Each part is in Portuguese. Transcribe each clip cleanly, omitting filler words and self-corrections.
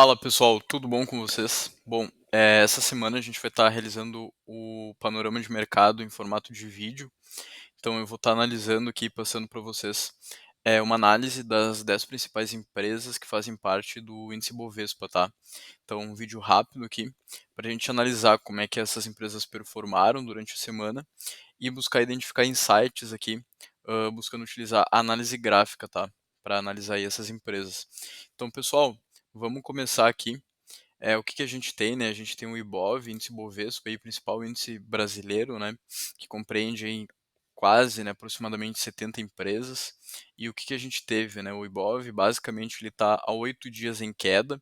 Fala pessoal, tudo bom com vocês? Bom, essa semana a gente vai estar realizando o panorama de mercado em formato de vídeo, então eu vou estar analisando aqui, passando para vocês uma análise das 10 principais empresas que fazem parte do índice Bovespa, tá? Então, um vídeo rápido aqui para a gente analisar como é que essas empresas performaram durante a semana e buscar identificar insights aqui, buscando utilizar a análise gráfica, tá? Para analisar aí essas empresas. Então, pessoal, vamos começar aqui. O que que a gente tem, né? A gente tem o Ibov, índice Bovespa, aí, principal índice brasileiro, né? Que compreende aí quase, né, aproximadamente 70 empresas. E o que que a gente teve, né? O Ibov, basicamente, ele está há 8 dias em queda.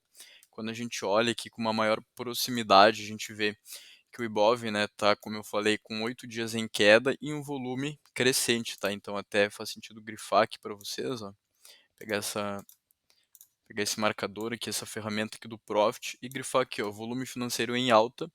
Quando a gente olha aqui com uma maior proximidade, a gente vê que o Ibov, né, tá, como eu falei, com 8 dias em queda e um volume crescente, tá? Então até faz sentido grifar aqui para vocês, ó. Pegar essa Pegar esse marcador aqui, essa ferramenta aqui do Profit e grifar aqui, ó, volume financeiro em alta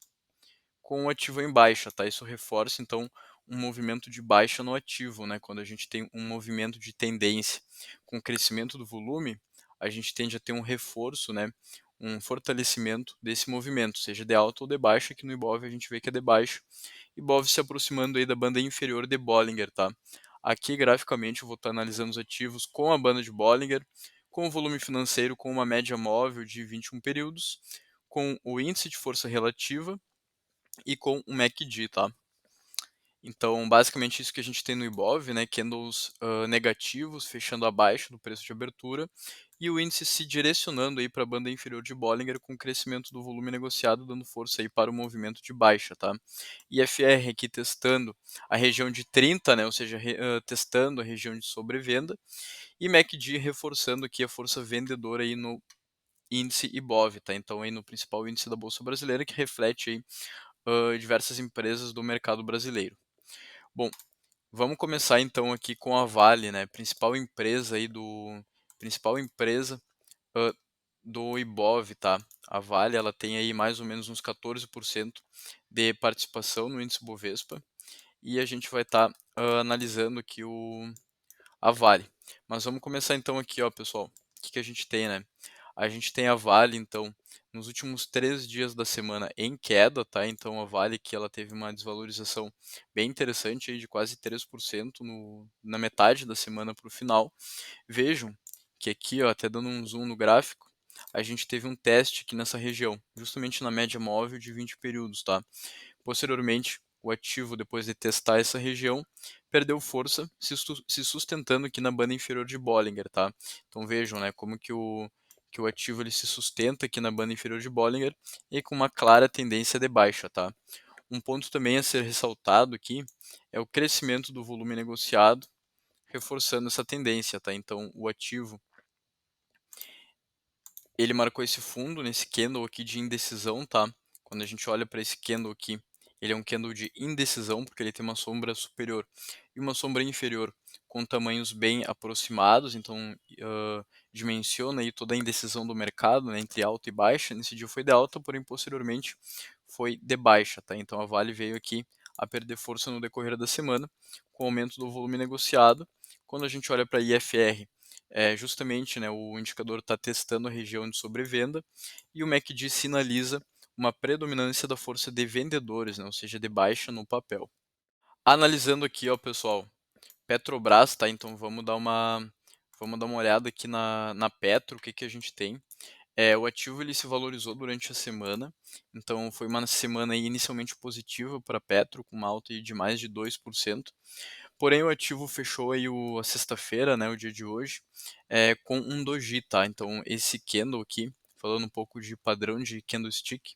com o ativo em baixa, tá? Isso reforça então um movimento de baixa no ativo, né? Quando a gente tem um movimento de tendência com o crescimento do volume, a gente tende a ter um reforço, né? Um fortalecimento desse movimento, seja de alta ou de baixa. Aqui no Ibov a gente vê que é de baixa. Ibov se aproximando aí da banda inferior de Bollinger, tá? Aqui graficamente eu vou estar analisando os ativos com a banda de Bollinger, com o volume financeiro com uma média móvel de 21 períodos, com o índice de força relativa e com o MACD, tá? Então, basicamente isso que a gente tem no Ibov, né, candles negativos fechando abaixo do preço de abertura e o índice se direcionando aí para a banda inferior de Bollinger com o crescimento do volume negociado dando força aí para o movimento de baixa, tá? IFR aqui testando a região de 30, né, ou seja, testando a região de sobrevenda e MACD reforçando aqui a força vendedora aí no índice Ibov, tá? Então aí no principal índice da bolsa brasileira que reflete aí diversas empresas do mercado brasileiro. Bom, vamos começar então aqui com a Vale, né? Principal empresa hã, do Ibov, tá? A Vale, ela tem aí mais ou menos uns 14% de participação no índice Bovespa e a gente vai estar analisando aqui a Vale. Mas vamos começar então aqui, ó, pessoal. O que que a gente tem, né? A gente tem a Vale, então, nos últimos 3 dias da semana em queda, tá? Então a Vale que ela teve uma desvalorização bem interessante aí de quase 3% na metade da semana para o final. Vejam que aqui, ó, até dando um zoom no gráfico, a gente teve um teste aqui nessa região, justamente na média móvel de 20 períodos, tá? Posteriormente, o ativo, depois de testar essa região, perdeu força, se sustentando aqui na banda inferior de Bollinger, tá? Então vejam, né, como que o ativo ele se sustenta aqui na banda inferior de Bollinger e com uma clara tendência de baixa, tá? Um ponto também a ser ressaltado aqui é o crescimento do volume negociado, reforçando essa tendência, tá? Então o ativo ele marcou esse fundo nesse candle aqui de indecisão, tá? Quando a gente olha para esse candle aqui, ele é um candle de indecisão porque ele tem uma sombra superior e uma sombra inferior com tamanhos bem aproximados, então dimensiona aí toda a indecisão do mercado, né, entre alta e baixa. Nesse dia foi de alta, porém posteriormente foi de baixa, tá? Então a Vale veio aqui a perder força no decorrer da semana com o aumento do volume negociado. Quando a gente olha para IFR, justamente, né, o indicador está testando a região de sobrevenda e o MACD sinaliza uma predominância da força de vendedores, né, ou seja, de baixa no papel. Analisando aqui, ó, pessoal, Petrobras, tá? Então vamos dar uma olhada aqui na Petro, o que que a gente tem. O ativo ele se valorizou durante a semana, então foi uma semana aí inicialmente positiva para a Petro, com uma alta aí de mais de 2%. Porém, o ativo fechou aí a sexta-feira, né, o dia de hoje, com um doji, tá? Então, esse candle aqui, falando um pouco de padrão de candlestick,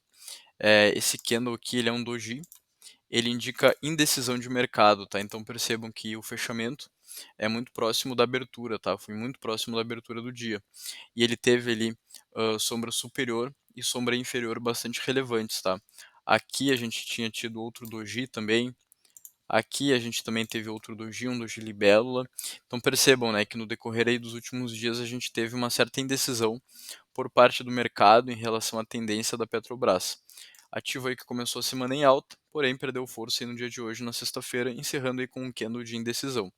esse candle aqui ele é um doji, ele indica indecisão de mercado, tá? Então, percebam que o fechamento é muito próximo da abertura, tá? Foi muito próximo da abertura do dia. E ele teve ali sombra superior e sombra inferior bastante relevantes, tá? Aqui a gente tinha tido outro doji também, aqui a gente também teve outro doji, um doji libélula. Então percebam, né, que no decorrer aí dos últimos dias a gente teve uma certa indecisão por parte do mercado em relação à tendência da Petrobras. Ativo aí que começou a semana em alta, porém perdeu força aí no dia de hoje, na sexta-feira, encerrando aí com um candle de indecisão.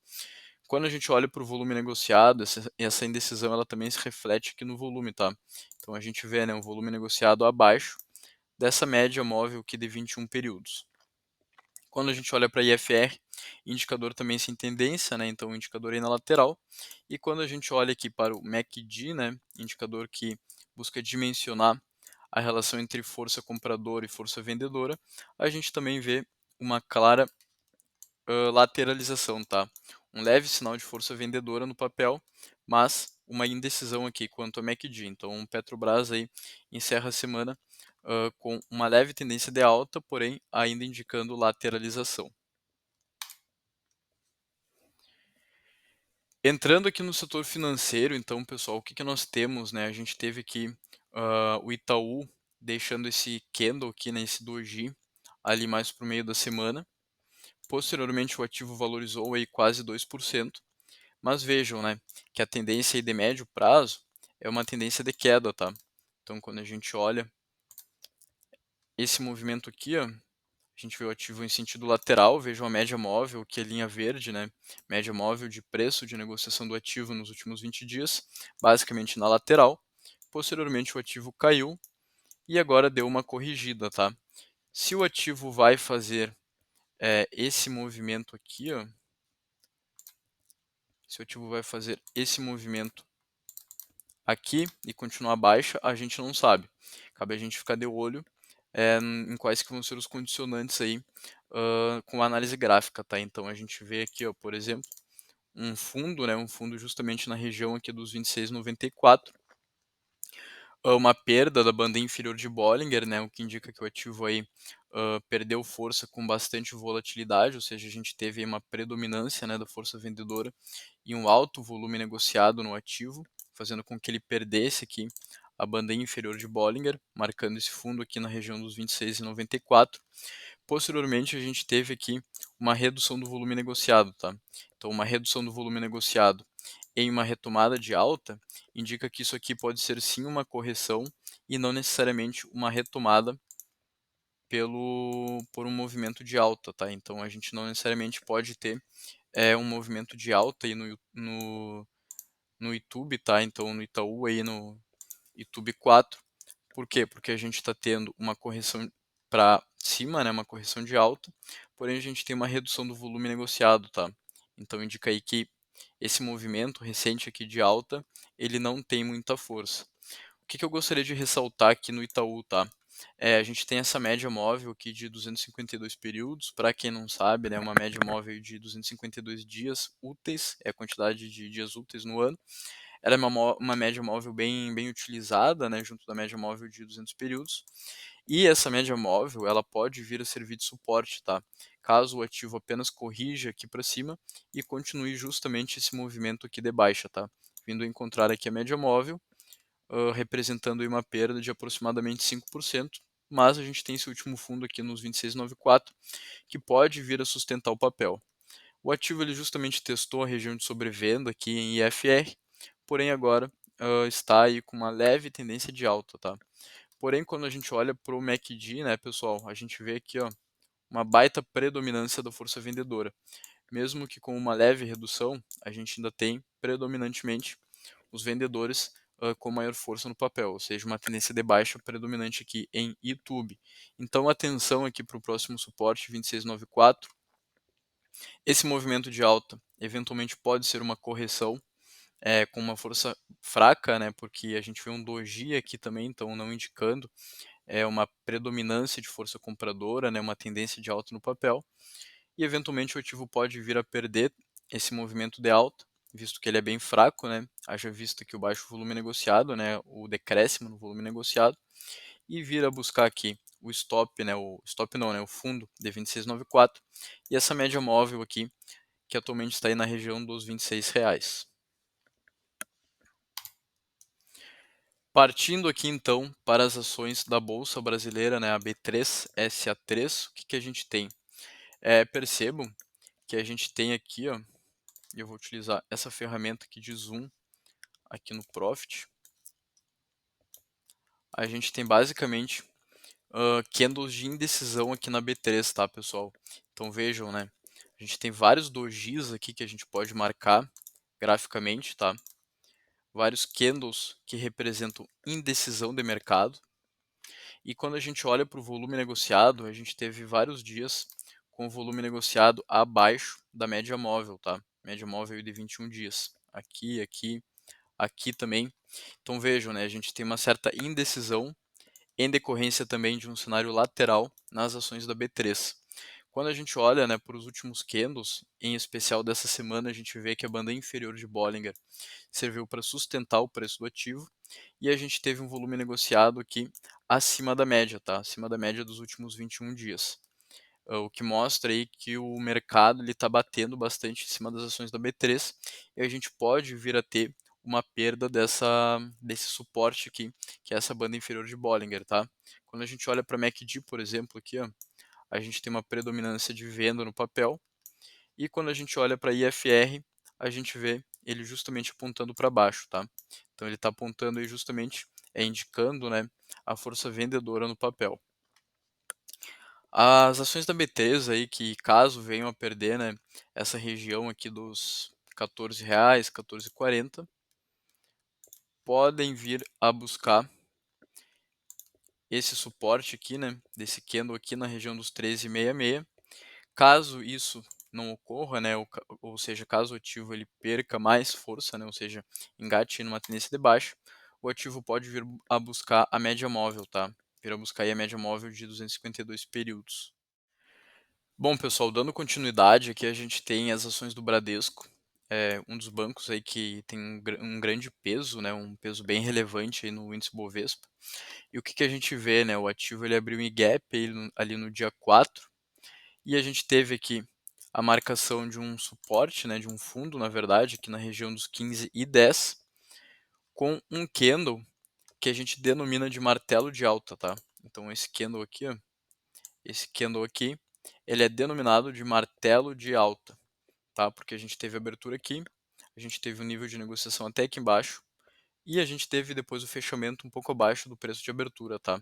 Quando a gente olha para o volume negociado, essa indecisão ela também se reflete aqui no volume, tá? Então a gente vê, né, um volume negociado abaixo dessa média móvel aqui de 21 períodos. Quando a gente olha para IFR, indicador também sem tendência, né? Então o indicador aí na lateral. E quando a gente olha aqui para o MACD, né, indicador que busca dimensionar a relação entre força compradora e força vendedora, a gente também vê uma clara lateralização, tá? Um leve sinal de força vendedora no papel, mas uma indecisão aqui quanto ao MACD. Então, o Petrobras aí encerra a semana com uma leve tendência de alta, porém ainda indicando lateralização. Entrando aqui no setor financeiro, então, pessoal, o que nós temos, né? A gente teve aqui o Itaú deixando esse candle aqui, né, esse doji, ali mais para o meio da semana. Posteriormente, o ativo valorizou aí quase 2%. Mas vejam, né, que a tendência aí de médio prazo é uma tendência de queda, tá? Então, quando a gente olha esse movimento aqui, ó, a gente vê o ativo em sentido lateral, vejam a média móvel, que é linha verde, né? Média móvel de preço de negociação do ativo nos últimos 20 dias, basicamente na lateral. Posteriormente, o ativo caiu e agora deu uma corrigida, tá? Se o ativo vai fazer esse movimento aqui, ó, se o ativo vai fazer esse movimento aqui e continuar baixa, a gente não sabe. Cabe a gente ficar de olho em quais que vão ser os condicionantes aí com análise gráfica, tá? Então a gente vê aqui, ó, por exemplo, um fundo, né, um fundo justamente na região aqui dos 26,94, uma perda da banda inferior de Bollinger, né, o que indica que o ativo aí perdeu força com bastante volatilidade, ou seja, a gente teve aí uma predominância, né, da força vendedora e um alto volume negociado no ativo, fazendo com que ele perdesse aqui a banda inferior de Bollinger, marcando esse fundo aqui na região dos 26,94. Posteriormente, a gente teve aqui uma redução do volume negociado, tá? Então, uma redução do volume negociado em uma retomada de alta indica que isso aqui pode ser sim uma correção e não necessariamente uma retomada por um movimento de alta, tá? Então, a gente não necessariamente pode ter um movimento de alta aí no YouTube, tá? Então, no Itaú aí no YouTube 4. Por quê? Porque a gente está tendo uma correção para cima, né, uma correção de alta, porém a gente tem uma redução do volume negociado, tá? Então indica aí que esse movimento recente aqui de alta, ele não tem muita força. O que eu gostaria de ressaltar aqui no Itaú, tá? A gente tem essa média móvel aqui de 252 períodos, para quem não sabe, né, uma média móvel de 252 dias úteis, é a quantidade de dias úteis no ano. Ela é uma média móvel bem utilizada, né, junto da média móvel de 200 períodos. E essa média móvel, ela pode vir a servir de suporte, tá? Caso o ativo apenas corrija aqui para cima e continue justamente esse movimento aqui de baixa, tá? Vindo a encontrar aqui a média móvel, representando aí uma perda de aproximadamente 5%, mas a gente tem esse último fundo aqui nos 26,94, que pode vir a sustentar o papel. O ativo ele justamente testou a região de sobrevenda aqui em IFR, porém agora está aí com uma leve tendência de alta, tá? Porém, quando a gente olha para o MACD, né, pessoal, a gente vê aqui, ó, uma baita predominância da força vendedora. Mesmo que com uma leve redução, a gente ainda tem predominantemente os vendedores com maior força no papel, ou seja, uma tendência de baixa predominante aqui em YouTube. Então, atenção aqui para o próximo suporte 2694. Esse movimento de alta eventualmente pode ser uma correção com uma força fraca, né, porque a gente vê um doji aqui também, então não indicando uma predominância de força compradora, né, uma tendência de alta no papel, e eventualmente o ativo pode vir a perder esse movimento de alta, visto que ele é bem fraco, né, haja visto que o baixo volume negociado, né, o decréscimo no volume negociado, e vir a buscar aqui o stop, né, o stop não, né, o fundo de 26,94 e essa média móvel aqui, que atualmente está aí na região dos R$ 26. Partindo aqui então para as ações da Bolsa Brasileira, né, a B3SA3, o que a gente tem? Percebam que a gente tem aqui, ó, eu vou utilizar essa ferramenta aqui de zoom aqui no Profit. A gente tem basicamente candles de indecisão aqui na B3, tá, pessoal? Então vejam, né? A gente tem vários dojis aqui que a gente pode marcar graficamente, tá? Vários candles que representam indecisão de mercado. E quando a gente olha para o volume negociado, a gente teve vários dias com o volume negociado abaixo da média móvel, tá? Média móvel de 21 dias. Aqui, aqui, aqui também. Então vejam, né? A gente tem uma certa indecisão em decorrência também de um cenário lateral nas ações da B3. Quando a gente olha, né, para os últimos candles, em especial dessa semana, a gente vê que a banda inferior de Bollinger serviu para sustentar o preço do ativo e a gente teve um volume negociado aqui acima da média, tá? Acima da média dos últimos 21 dias. O que mostra aí que o mercado está batendo bastante em cima das ações da B3 e a gente pode vir a ter uma perda desse suporte aqui, que é essa banda inferior de Bollinger, tá? Quando a gente olha para a MACD, por exemplo, aqui, ó, a gente tem uma predominância de venda no papel, e quando a gente olha para IFR, a gente vê ele justamente apontando para baixo, tá? Então ele está apontando aí justamente, indicando, né, a força vendedora no papel. As ações da B3 aí que caso venham a perder, né, essa região aqui dos R$ 14, 14,40, podem vir a buscar esse suporte aqui, né, desse candle aqui na região dos 13,66. Caso isso não ocorra, né, ou seja, caso o ativo ele perca mais força, né, ou seja, engate numa tendência de baixa, o ativo pode vir a buscar a média móvel, tá? Vir a buscar aí a média móvel de 252 períodos. Bom, pessoal, dando continuidade aqui, a gente tem as ações do Bradesco, um dos bancos aí que tem um grande peso, né, um peso bem relevante aí no índice Bovespa. E o que que a gente vê, né? O ativo ele abriu em gap ali no dia 4 e a gente teve aqui a marcação de um suporte, né, de um fundo, na verdade, aqui na região dos 15,10, com um candle que a gente denomina de martelo de alta, tá? Então esse candle aqui, ó, esse candle aqui, ele é denominado de martelo de alta, tá? Porque a gente teve abertura aqui, a gente teve um nível de negociação até aqui embaixo, e a gente teve depois o fechamento um pouco abaixo do preço de abertura, tá?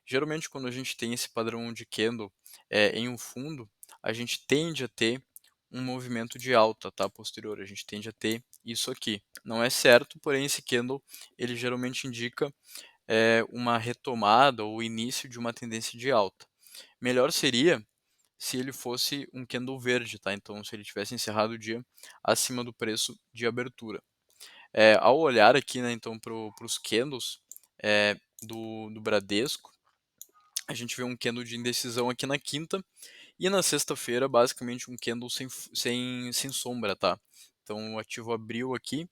Geralmente quando a gente tem esse padrão de candle em um fundo, a gente tende a ter um movimento de alta, tá? Posterior, a gente tende a ter isso aqui. Não é certo, porém esse candle ele geralmente indica uma retomada ou início de uma tendência de alta. Melhor seria se ele fosse um candle verde, tá? Então se ele tivesse encerrado o dia acima do preço de abertura. Ao olhar aqui, né, então, para os candles do Bradesco, a gente vê um candle de indecisão aqui na quinta e na sexta-feira, basicamente, um candle sem sombra, tá? Então, o ativo abriu aqui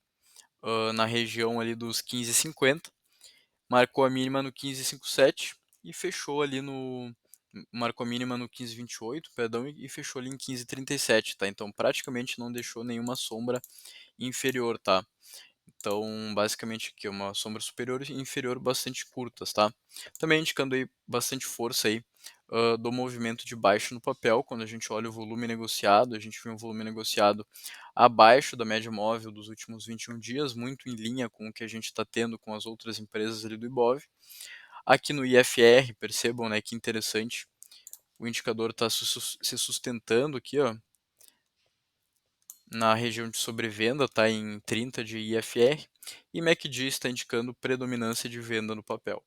na região ali dos 15,50, marcou a mínima no 15,57 e fechou ali no... Marcou a mínima no 15,28, perdão, e fechou ali em 15,37, tá? Então, praticamente não deixou nenhuma sombra inferior, tá? Então, basicamente aqui uma sombra superior e inferior bastante curtas, tá? Também indicando aí bastante força aí do movimento de baixo no papel. Quando a gente olha o volume negociado, a gente vê um volume negociado abaixo da média móvel dos últimos 21 dias, muito em linha com o que a gente está tendo com as outras empresas ali do Ibov. Aqui no IFR, percebam, né, que interessante, o indicador está se sustentando aqui, ó, na região de sobrevenda, está em 30 de IFR, e MACD está indicando predominância de venda no papel.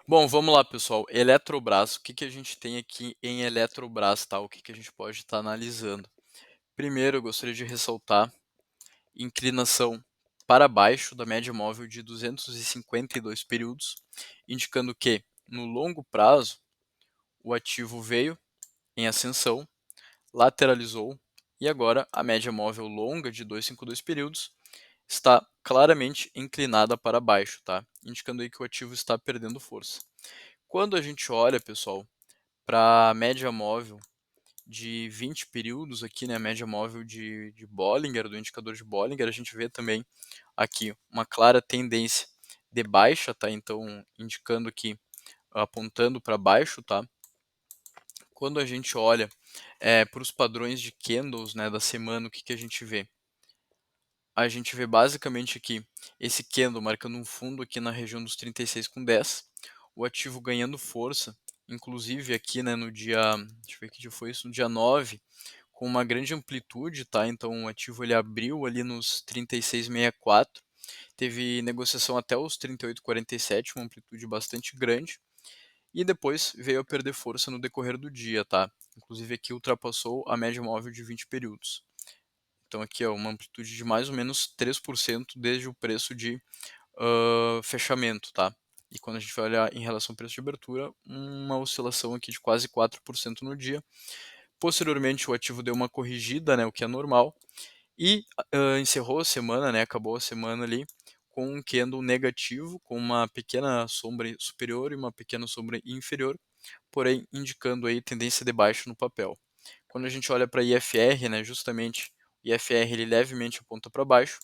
Bom, vamos lá, pessoal. Eletrobras, o que que a gente tem aqui em Eletrobras, tá? O que que a gente pode estar analisando? Primeiro, eu gostaria de ressaltar inclinação para baixo da média móvel de 252 períodos, indicando que, no longo prazo, o ativo veio em ascensão, lateralizou e agora a média móvel longa de 252 períodos está claramente inclinada para baixo, tá? Indicando aí que o ativo está perdendo força. Quando a gente olha, pessoal, para a média móvel de 20 períodos aqui, né, a média móvel de Bollinger, do indicador de Bollinger, a gente vê também aqui uma clara tendência de baixa, tá? Então, indicando que apontando para baixo, tá? Quando a gente olha para os padrões de candles, né, da semana, o que que a gente vê? A gente vê basicamente aqui esse candle marcando um fundo aqui na região dos 36,10, o ativo ganhando força, inclusive aqui, né, no dia, deixa eu ver que dia foi isso, no dia 9, com uma grande amplitude, tá? Então o ativo ele abriu ali nos 36,64, teve negociação até os 38,47, uma amplitude bastante grande, e depois veio a perder força no decorrer do dia, tá? Inclusive aqui ultrapassou a média móvel de 20 períodos. Então aqui é uma amplitude de mais ou menos 3% desde o preço de fechamento, tá? E quando a gente vai olhar em relação ao preço de abertura, uma oscilação aqui de quase 4% no dia. Posteriormente, o ativo deu uma corrigida, né, o que é normal, e encerrou a semana, né, acabou a semana ali com um candle negativo, com uma pequena sombra superior e uma pequena sombra inferior, porém indicando aí tendência de baixa no papel. Quando a gente olha para IFR, né, justamente o IFR ele levemente aponta para baixo,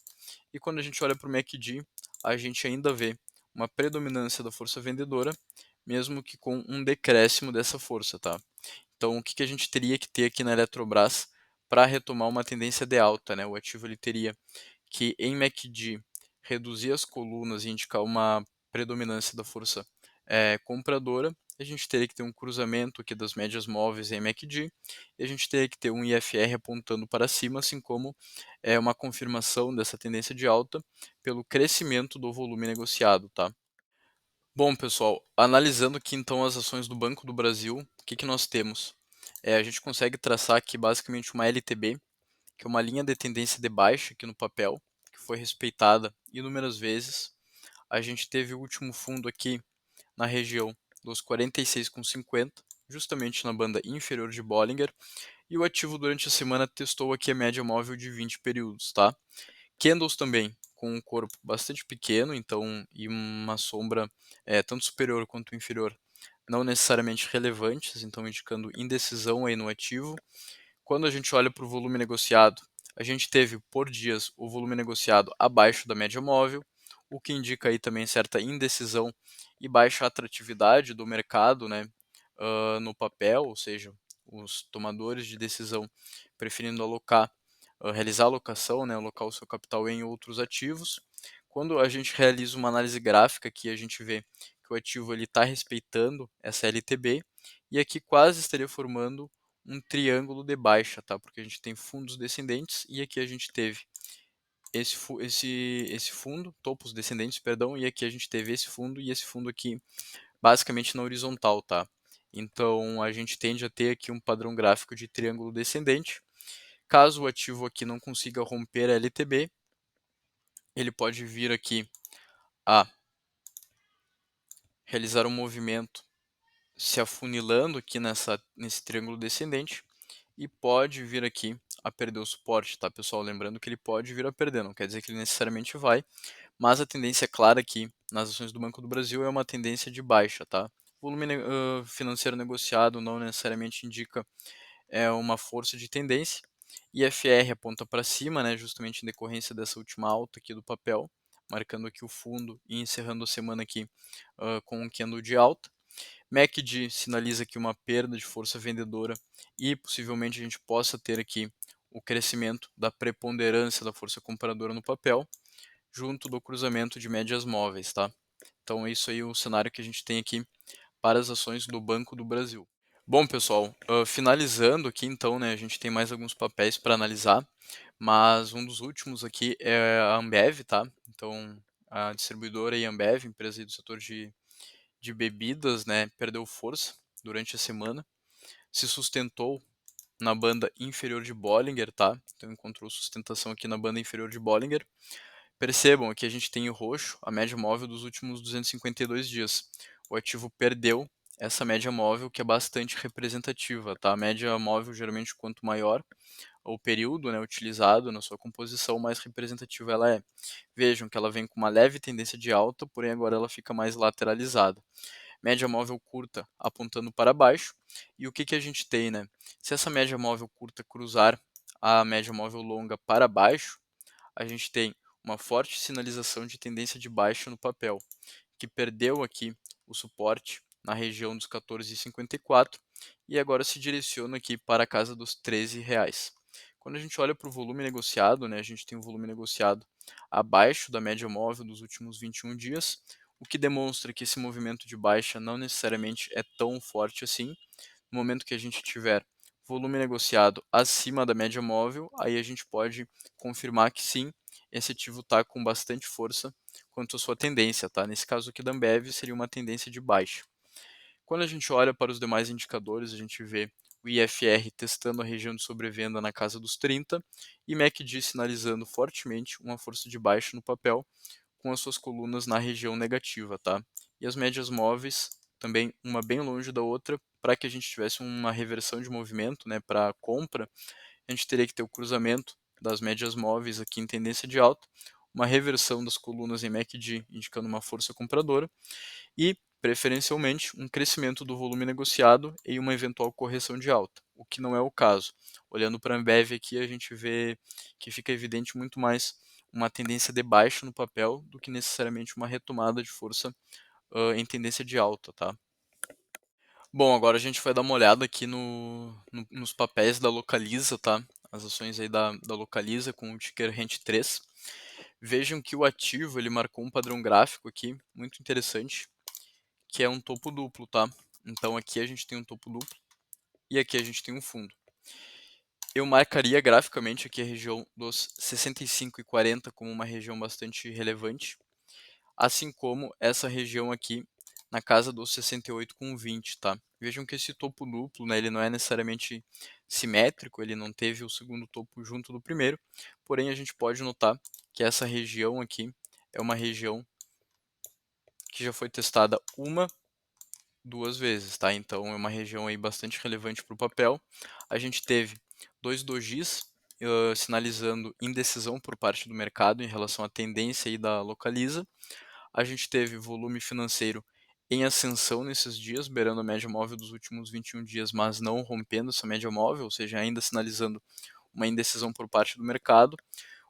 e quando a gente olha para o MACD, a gente ainda vê uma predominância da força vendedora, mesmo que com um decréscimo dessa força, tá? Então, o que a gente teria que ter aqui na Eletrobras para retomar uma tendência de alta, né? O ativo ele teria que em MACD reduzir as colunas e indicar uma predominância da força compradora, a gente teria que ter um cruzamento aqui das médias móveis em MACD, e a gente teria que ter um IFR apontando para cima, assim como uma confirmação dessa tendência de alta pelo crescimento do volume negociado, tá? Bom, pessoal, analisando aqui então as ações do Banco do Brasil, o que nós temos? A gente consegue traçar aqui basicamente uma LTB, que é uma linha de tendência de baixa aqui no papel, que foi respeitada inúmeras vezes. A gente teve o último fundo aqui na região dos 46,50, justamente na banda inferior de Bollinger, e o ativo durante a semana testou aqui a média móvel de 20 períodos, tá? Candles também com um corpo bastante pequeno, então e uma sombra tanto superior quanto inferior, não necessariamente relevantes, então indicando indecisão aí no ativo. Quando a gente olha para o volume negociado, a gente teve por dias o volume negociado abaixo da média móvel, o que indica aí também certa indecisão e baixa atratividade do mercado, né, no papel, ou seja, os tomadores de decisão preferindo realizar alocação, né, alocar o seu capital em outros ativos. Quando a gente realiza uma análise gráfica, aqui a gente vê que o ativo ele está respeitando essa LTB e aqui quase estaria formando um triângulo de baixa, tá? Porque a gente tem fundos descendentes e aqui a gente teve esse fundo, topos descendentes, perdão, e aqui a gente teve esse fundo e esse fundo aqui basicamente na horizontal, tá? Então a gente tende a ter aqui um padrão gráfico de triângulo descendente. Caso o ativo aqui não consiga romper a LTB, ele pode vir aqui a realizar um movimento se afunilando aqui nesse triângulo descendente e pode vir aqui a perder o suporte, tá, pessoal? Lembrando que ele pode vir a perder, não quer dizer que ele necessariamente vai, mas a tendência clara aqui nas ações do Banco do Brasil é uma tendência de baixa, tá? Volume financeiro negociado não necessariamente indica uma força de tendência. IFR aponta para cima, né, justamente em decorrência dessa última alta aqui do papel, marcando aqui o fundo e encerrando a semana aqui com um candle de alta. MACD sinaliza aqui uma perda de força vendedora e possivelmente a gente possa ter aqui o crescimento da preponderância da força compradora no papel, junto do cruzamento de médias móveis, tá? Então é isso aí o cenário que a gente tem aqui para as ações do Banco do Brasil. Bom, pessoal, finalizando aqui então, né, a gente tem mais alguns papéis para analisar, mas um dos últimos aqui é a Ambev, tá? Então, a distribuidora e Ambev, empresa aí do setor de bebidas, né, perdeu força durante a semana, se sustentou na banda inferior de Bollinger, tá? Então encontrou sustentação aqui na banda inferior de Bollinger. Percebam, aqui a gente tem o roxo, a média móvel dos últimos 252 dias. O ativo perdeu essa média móvel, que é bastante representativa, tá? A média móvel, geralmente, quanto maior o período, né, utilizado na sua composição, mais representativa ela é. Vejam que ela vem com uma leve tendência de alta, porém agora ela fica mais lateralizada. Média móvel curta apontando para baixo. E o que a gente tem, né? Se essa média móvel curta cruzar a média móvel longa para baixo, a gente tem uma forte sinalização de tendência de baixa no papel, que perdeu aqui o suporte na região dos 14,54 e agora se direciona aqui para a casa dos R$ 13. Quando a gente olha para o volume negociado, né, a gente tem um volume negociado abaixo da média móvel dos últimos 21 dias, o que demonstra que esse movimento de baixa não necessariamente é tão forte assim. No momento que a gente tiver volume negociado acima da média móvel, aí a gente pode confirmar que sim, esse ativo está com bastante força quanto à sua tendência, tá? Nesse caso aqui da Ambev seria uma tendência de baixa. Quando a gente olha para os demais indicadores, a gente vê o IFR testando a região de sobrevenda na casa dos 30 e MACD sinalizando fortemente uma força de baixa no papel, com as suas colunas na região negativa, tá? E as médias móveis também uma bem longe da outra, para que a gente tivesse uma reversão de movimento, né, para compra, a gente teria que ter o cruzamento das médias móveis aqui em tendência de alta, uma reversão das colunas em MACD indicando uma força compradora e, preferencialmente, um crescimento do volume negociado e uma eventual correção de alta, o que não é o caso. Olhando para a Ambev aqui, a gente vê que fica evidente muito mais uma tendência de baixa no papel do que necessariamente uma retomada de força em tendência de alta, tá? Bom, agora a gente vai dar uma olhada aqui nos papéis da Localiza, tá? As ações aí da Localiza com o ticker Rent 3. Vejam que o ativo ele marcou um padrão gráfico aqui muito interessante, que é um topo duplo, tá? Então aqui a gente tem um topo duplo e aqui a gente tem um fundo. Eu marcaria graficamente aqui a região dos 65 e 40 como uma região bastante relevante, assim como essa região aqui na casa dos 68 com 20, tá? Vejam que esse topo duplo, né, ele não é necessariamente simétrico, ele não teve o segundo topo junto do primeiro, porém a gente pode notar que essa região aqui é uma região que já foi testada uma, duas vezes, tá? Então é uma região aí bastante relevante para o papel. A gente teve dois dojis sinalizando indecisão por parte do mercado em relação à tendência aí da Localiza. A gente teve volume financeiro em ascensão nesses dias, beirando a média móvel dos últimos 21 dias, mas não rompendo essa média móvel, ou seja, ainda sinalizando uma indecisão por parte do mercado.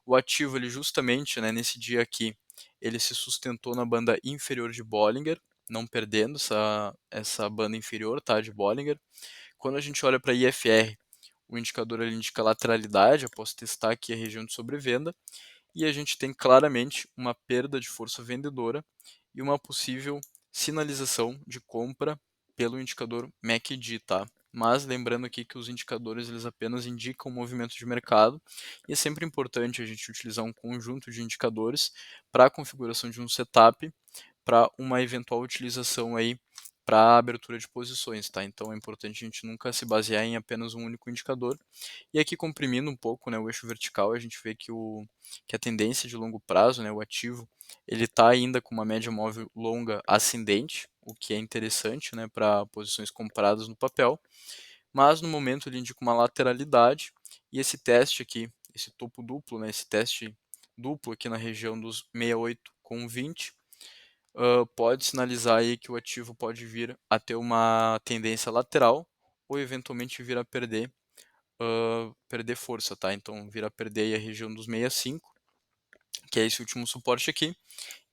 O ativo, ele justamente, né, nesse dia aqui, ele se sustentou na banda inferior de Bollinger, não perdendo essa banda inferior, tá, de Bollinger. Quando a gente olha para IFR, o indicador ele indica lateralidade, após testar aqui a região de sobrevenda, e a gente tem claramente uma perda de força vendedora e uma possível sinalização de compra pelo indicador MACD, tá? Mas lembrando aqui que os indicadores eles apenas indicam o movimento de mercado e é sempre importante a gente utilizar um conjunto de indicadores para a configuração de um setup para uma eventual utilização aí para a abertura de posições, tá? Então é importante a gente nunca se basear em apenas um único indicador. E aqui comprimindo um pouco, né, o eixo vertical, a gente vê que a tendência de longo prazo, né, o ativo, ele está ainda com uma média móvel longa ascendente, o que é interessante, né, para posições compradas no papel, mas no momento ele indica uma lateralidade e esse teste aqui, esse topo duplo, né, esse teste duplo aqui na região dos 68 com 20, pode sinalizar aí que o ativo pode vir a ter uma tendência lateral ou eventualmente vir a perder força, tá? Então vir a perder aí a região dos 65, que é esse último suporte aqui,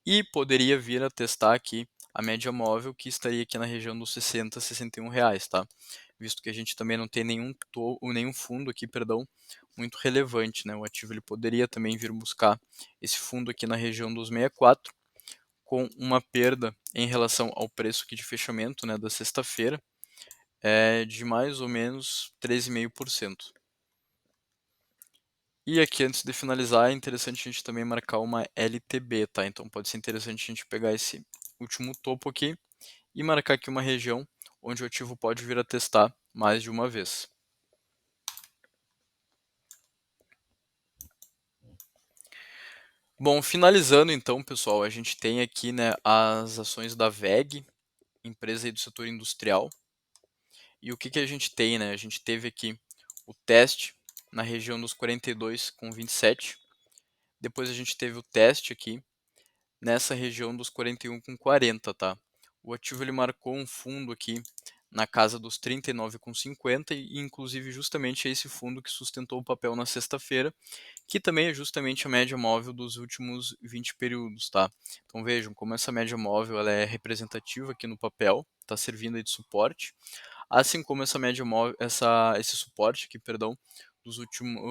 e poderia vir a testar aqui a média móvel que estaria aqui na região dos 60, 61 reais, tá? Visto que a gente também não tem nenhum fundo aqui, perdão, muito relevante, né? O ativo ele poderia também vir buscar esse fundo aqui na região dos 64, com uma perda em relação ao preço aqui de fechamento, né, da sexta-feira, de mais ou menos 13,5%. E aqui, antes de finalizar, é interessante a gente também marcar uma LTB, tá? Então pode ser interessante a gente pegar esse último topo aqui e marcar aqui uma região onde o ativo pode vir a testar mais de uma vez. Bom, finalizando então, pessoal, a gente tem aqui, né, as ações da WEG, empresa aí do setor industrial. E o que que a gente tem, né? A gente teve aqui o teste na região dos 42 com 27. Depois a gente teve o teste aqui nessa região dos 41 com 40, tá? O ativo ele marcou um fundo aqui na casa dos 39 com 50 e inclusive justamente é esse fundo que sustentou o papel na sexta-feira, que também é justamente a média móvel dos últimos 20 períodos, tá? Então vejam como essa média móvel ela é representativa aqui no papel, está servindo aí de suporte, assim como essa média móvel, esse suporte aqui, perdão, dos últimos,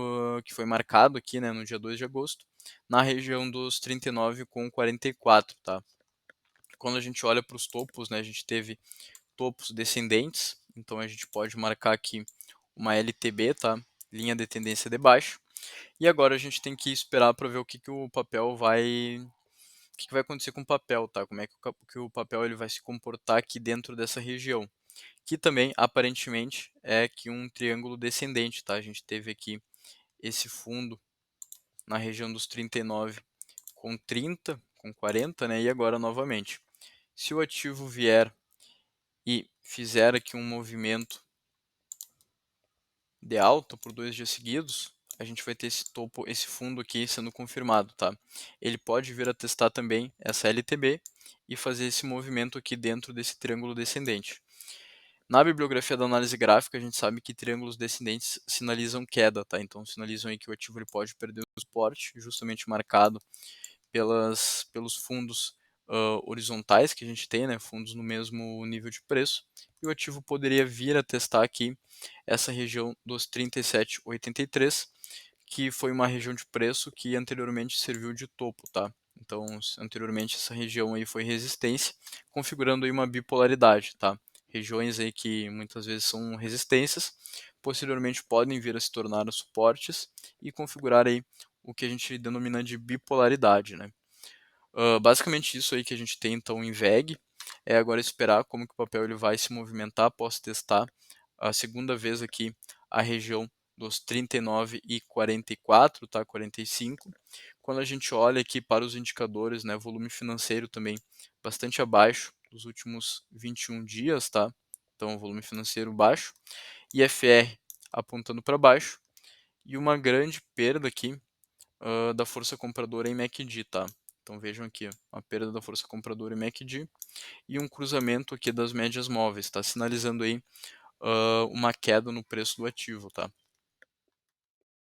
que foi marcado aqui, né, no dia 2 de agosto, na região dos 39 com 44, tá? Quando a gente olha para os topos, né, a gente teve topos descendentes, então a gente pode marcar aqui uma LTB, tá? Linha de tendência de baixa. E agora a gente tem que esperar para ver o que, que o papel vai, o que, que vai acontecer com o papel, tá? Como é que que o papel ele vai se comportar aqui dentro dessa região, que também aparentemente é que um triângulo descendente, tá? A gente teve aqui esse fundo na região dos 39 com 30, com 40, né? E agora novamente. Se o ativo vier e fizer aqui um movimento de alta por 2 dias seguidos, a gente vai ter esse topo, esse fundo aqui sendo confirmado, tá? Ele pode vir a testar também essa LTB e fazer esse movimento aqui dentro desse triângulo descendente. Na bibliografia da análise gráfica, a gente sabe que triângulos descendentes sinalizam queda, tá? Então sinalizam aí que o ativo ele pode perder o suporte, justamente marcado pelos fundos horizontais que a gente tem, né? Fundos no mesmo nível de preço. E o ativo poderia vir a testar aqui essa região dos 37,83, que foi uma região de preço que anteriormente serviu de topo, tá? Então, anteriormente essa região aí foi resistência, configurando aí uma bipolaridade, tá? Regiões aí que muitas vezes são resistências, posteriormente podem vir a se tornar suportes e configurar aí o que a gente denomina de bipolaridade, né? Basicamente isso aí que a gente tem então em VEG, é agora esperar como que o papel ele vai se movimentar após testar a segunda vez aqui a região dos 39 e 44, tá? 45. Quando a gente olha aqui para os indicadores, né, volume financeiro também bastante abaixo dos últimos 21 dias, tá? Então, volume financeiro baixo, IFR apontando para baixo e uma grande perda aqui da força compradora em MACD, tá? Então vejam aqui, ó, a perda da força compradora em MACD e um cruzamento aqui das médias móveis, tá? Sinalizando aí uma queda no preço do ativo, tá?